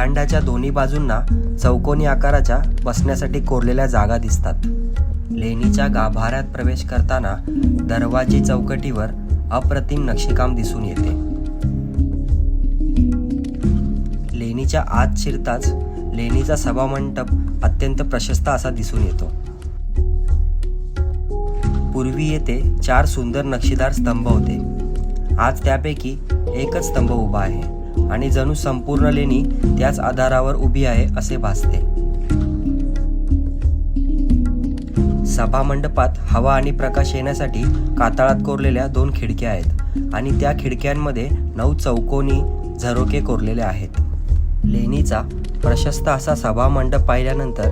व्हरांडाच्या दोन्ही बाजूंना चौकोनी आकाराच्या बसण्यासाठी कोरलेल्या जागा दिसतात. लेणीच्या गाभाऱ्यात प्रवेश करताना दरवाजी चौकटीवर अप्रतिम नक्षीकाम दिसून येते. लेणीच्या आत शिरताच लेणीचा सभामंडप अत्यंत प्रशस्त असा दिसून येतो. पूर्वी येथे 4 सुंदर नक्षीदार स्तंभ होते. आज त्यापैकी एकच स्तंभ उभा आहे आणि जणू संपूर्ण लेणी त्याच आधारावर उभी आहे असे भासते. सभामंडपात हवा आणि प्रकाश येण्यासाठी कातळात कोरलेल्या 2 खिडक्या आहेत आणि त्या खिडक्यांमध्ये 9 चौकोनी झरोके कोरलेले आहेत. लेणीचा प्रशस्त असा सभामंडप पाहिल्यानंतर